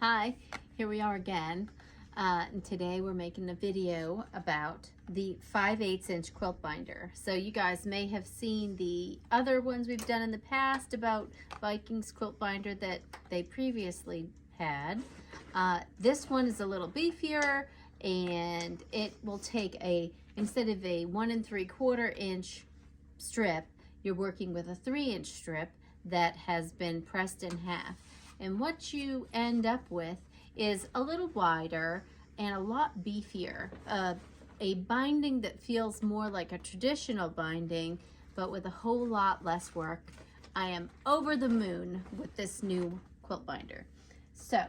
Hi, here we are again, and today we're making a video about the 5/8 inch quilt binder. So you guys may have seen the other ones we've done in the past about Viking's quilt binder that they previously had. This one is a little beefier, and it will take instead of a 1 3/4 inch strip, you're working with a 3-inch strip that has been pressed in half. And what you end up with is a little wider and a lot beefier. A binding that feels more like a traditional binding, but with a whole lot less work. I am over the moon with this new quilt binder. So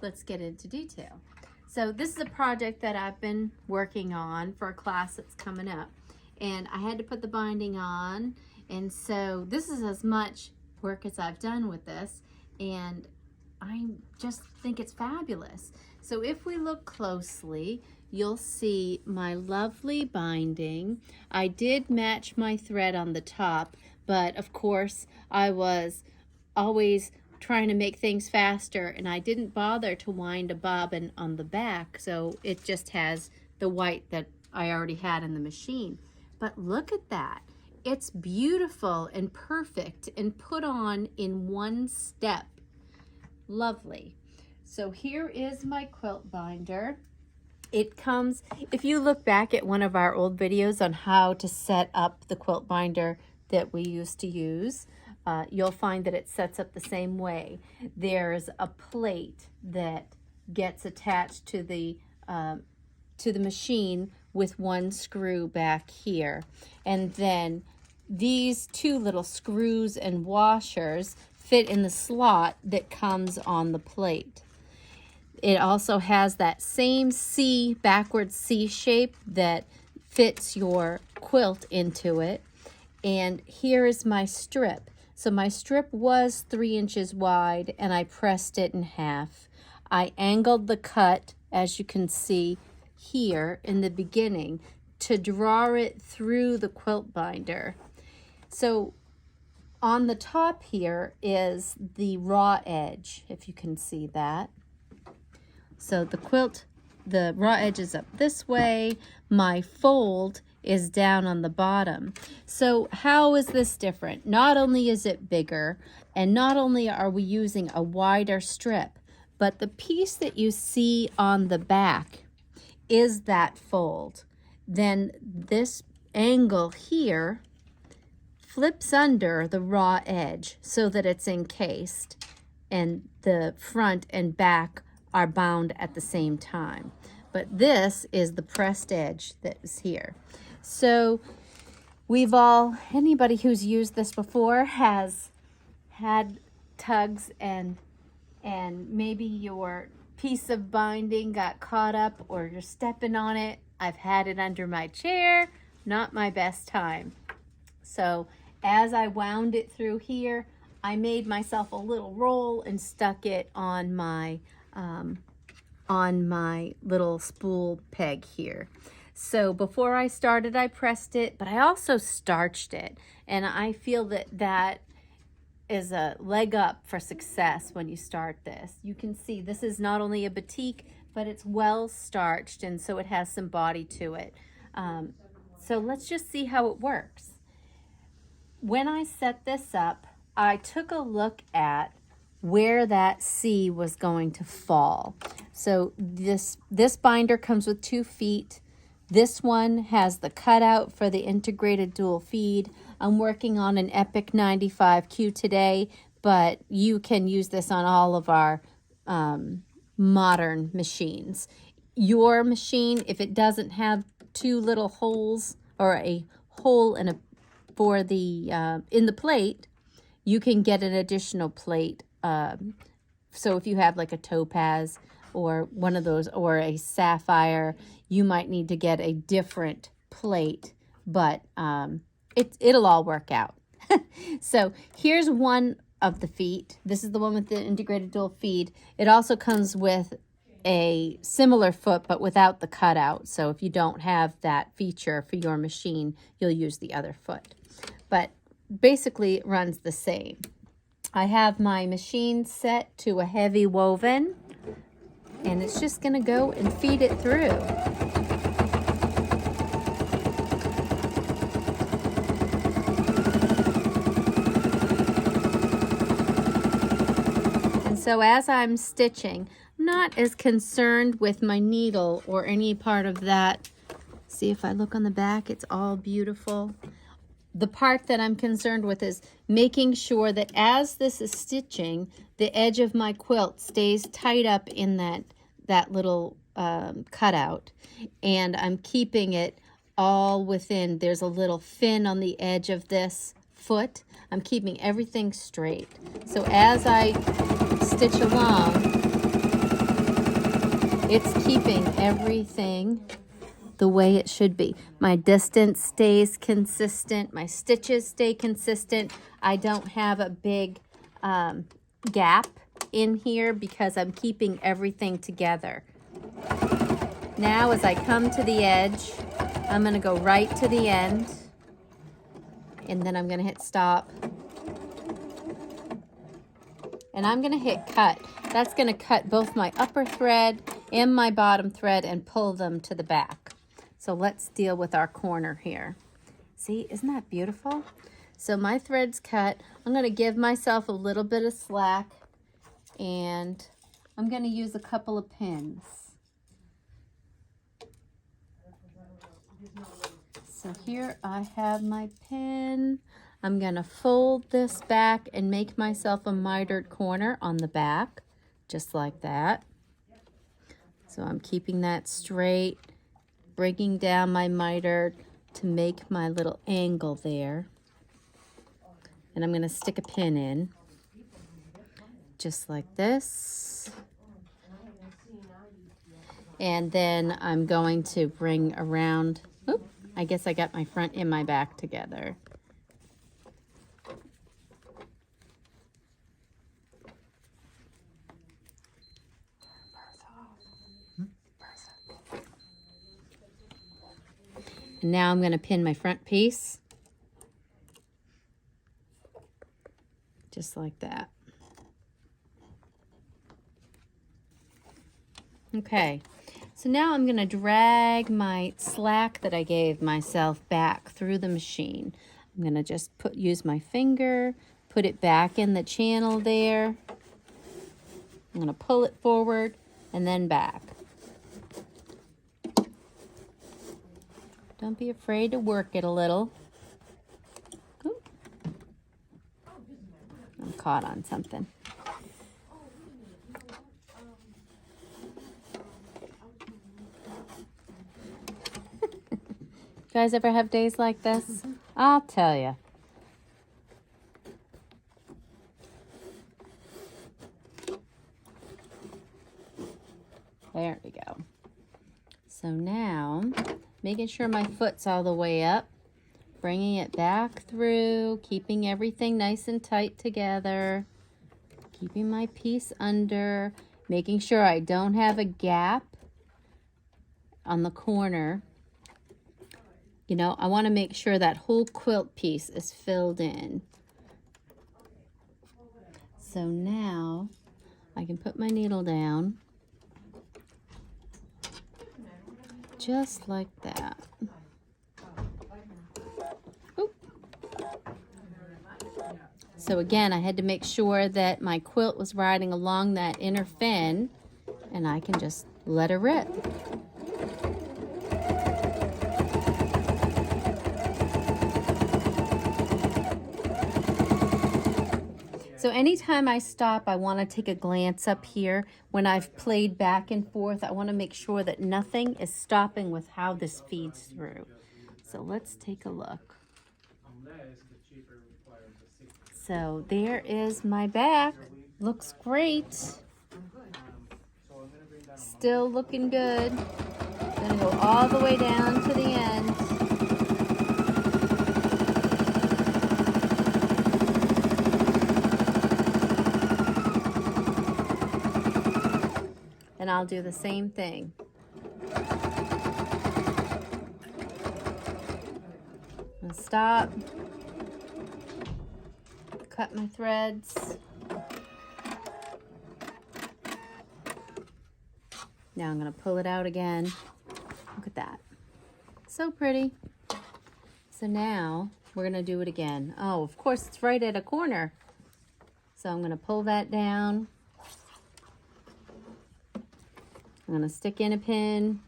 let's get into detail. So this is a project that I've been working on for a class that's coming up. And I had to put the binding on. And so this is as much work as I've done with this. And I just think it's fabulous. So if we look closely, you'll see my lovely binding. I did match my thread on the top, but of course I was always trying to make things faster, and I didn't bother to wind a bobbin on the back, so it just has the white that I already had in the machine. But look at that. It's beautiful and perfect and put on in one step. Lovely. So here is my quilt binder. It comes, if you look back at one of our old videos on how to set up the quilt binder that we used to use, you'll find that it sets up the same way. There's a plate that gets attached to the machine with one screw back here, and then these two little screws and washers fit in the slot that comes on the plate. It also has that same C, backwards C shape that fits your quilt into it. And here is my strip. So my strip was 3 inches wide, and I pressed it in half. I angled the cut, as you can see here in the beginning, to draw it through the quilt binder. So on the top here is the raw edge, if you can see that. So the raw edge is up this way. My fold is down on the bottom. So how is this different? Not only is it bigger, and not only are we using a wider strip, but the piece that you see on the back is that fold. Then this angle here flips under the raw edge so that it's encased, and the front and back are bound at the same time. But this is the pressed edge that is here. So anybody who's used this before has had tugs, and maybe your piece of binding got caught up or you're stepping on it. I've had it under my chair, not my best time. So as I wound it through here, I made myself a little roll and stuck it on my little spool peg here. So before I started, I pressed it, but I also starched it. And I feel that that is a leg up for success when you start this. You can see this is not only a batik, but it's well starched, and so it has some body to it. So let's just see how it works. When I set this up, I took a look at where that C was going to fall. So this binder comes with 2 feet. This one has the cutout for the integrated dual feed. I'm working on an Epic 95Q today, but you can use this on all of our modern machines. Your machine, if it doesn't have 2 little holes or a hole in the plate, you can get an additional plate. So if you have like a topaz or one of those, or a sapphire, you might need to get a different plate, but it'll all work out. So here's one of the feet. This is the one with the integrated dual feed. It also comes with a similar foot, but without the cutout. So if you don't have that feature for your machine, you'll use the other foot. But basically it runs the same. I have my machine set to a heavy woven, and it's just gonna go and feed it through. And so as I'm stitching, I'm not as concerned with my needle or any part of that. See, if I look on the back, it's all beautiful. The part that I'm concerned with is making sure that as this is stitching, the edge of my quilt stays tight up in that little cutout, and I'm keeping it all within. There's a little fin on the edge of this foot. I'm keeping everything straight. So as I stitch along, it's keeping everything the way it should be. My distance stays consistent. My stitches stay consistent. I don't have a big gap in here because I'm keeping everything together. Now as I come to the edge, I'm gonna go right to the end, and then I'm gonna hit stop. And I'm gonna hit cut. That's gonna cut both my upper thread and my bottom thread and pull them to the back. So let's deal with our corner here. See, isn't that beautiful? So my thread's cut. I'm gonna give myself a little bit of slack, and I'm gonna use a couple of pins. So here I have my pin. I'm gonna fold this back and make myself a mitered corner on the back, just like that. So I'm keeping that straight, bringing down my miter to make my little angle there. And I'm gonna stick a pin in, just like this. And then I'm going to bring around, oop, I guess I got my front and my back together. And now I'm going to pin my front piece, just like that. Okay, so now I'm going to drag my slack that I gave myself back through the machine. I'm going to just use my finger, put it back in the channel there. I'm going to pull it forward and then back. Don't be afraid to work it a little. Ooh. I'm caught on something. You guys ever have days like this? I'll tell you. There we go. So now, making sure my foot's all the way up, bringing it back through, keeping everything nice and tight together, keeping my piece under, making sure I don't have a gap on the corner. You know, I want to make sure that whole quilt piece is filled in. So now I can put my needle down, just like that. Oop. So again, I had to make sure that my quilt was riding along that inner fin, and I can just let her rip. So anytime I stop, I want to take a glance up here. When I've played back and forth, I want to make sure that nothing is stopping with how this feeds through. So let's take a look. So there is my back. Looks great. Still looking good. Gonna go all the way down to the end. And I'll do the same thing. I'll stop, cut my threads. Now I'm going to pull it out again. Look at that. So pretty. So now we're going to do it again. Oh, of course, it's right at a corner. So I'm going to pull that down. I'm going to stick in a pin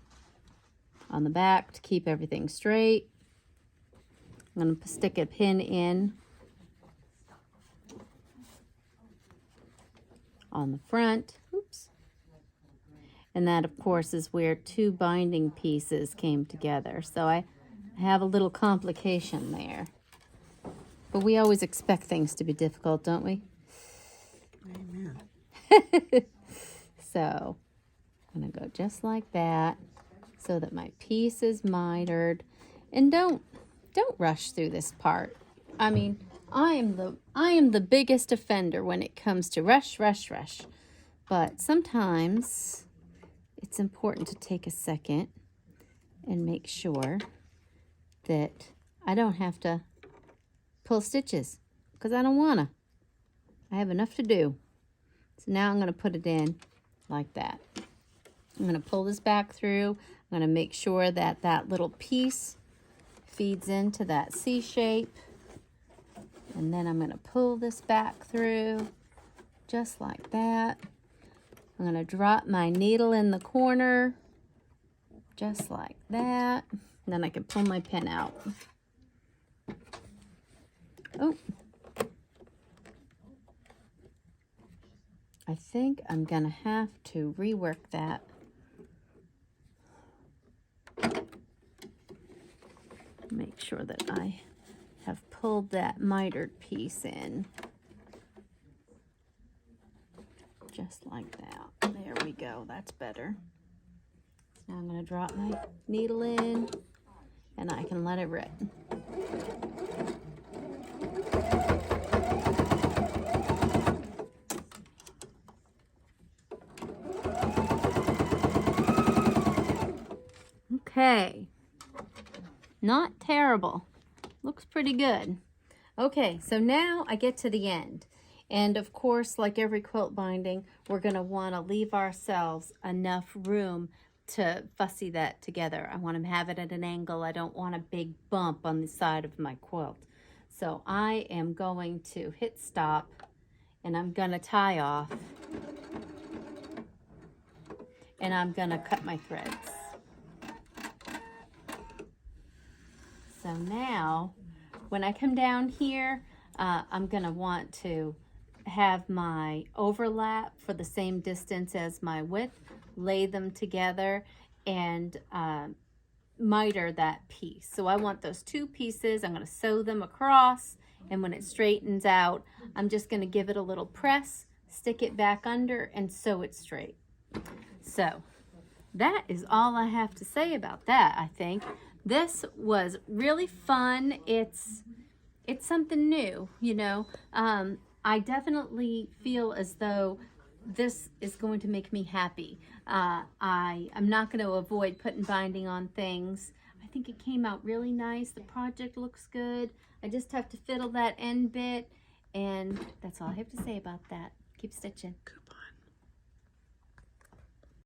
on the back to keep everything straight. I'm going to stick a pin in on the front. Oops. And that, of course, is where two binding pieces came together. So I have a little complication there. But we always expect things to be difficult, don't we? Amen. So I'm going to go just like that so that my piece is mitered. And don't rush through this part. I mean, I am the biggest offender when it comes to rush. But sometimes it's important to take a second and make sure that I don't have to pull stitches because I don't want to. I have enough to do. So now I'm going to put it in like that. I'm going to pull this back through. I'm going to make sure that that little piece feeds into that C shape. And then I'm going to pull this back through just like that. I'm going to drop my needle in the corner just like that. And then I can pull my pin out. Oh. I think I'm going to have to rework that. Make sure that I have pulled that mitered piece in. Just like that. There we go. That's better. Now I'm going to drop my needle in and I can let it rip. Okay. Not terrible. Looks pretty good. Okay, so now I get to the end. And of course, like every quilt binding, we're going to want to leave ourselves enough room to fussy that together. I want to have it at an angle. I don't want a big bump on the side of my quilt. So I am going to hit stop and I'm going to tie off. And I'm going to cut my threads. So now, when I come down here, I'm going to want to have my overlap for the same distance as my width, lay them together, and miter that piece. So I want those two pieces. I'm going to sew them across, and when it straightens out, I'm just going to give it a little press, stick it back under, and sew it straight. So that is all I have to say about that, I think. This was really fun. It's something new, you know. I definitely feel as though this is going to make me happy. I'm not going to avoid putting binding on things. I think it came out really nice. The project looks good. I just have to fiddle that end bit, and that's all I have to say about that. Keep stitching.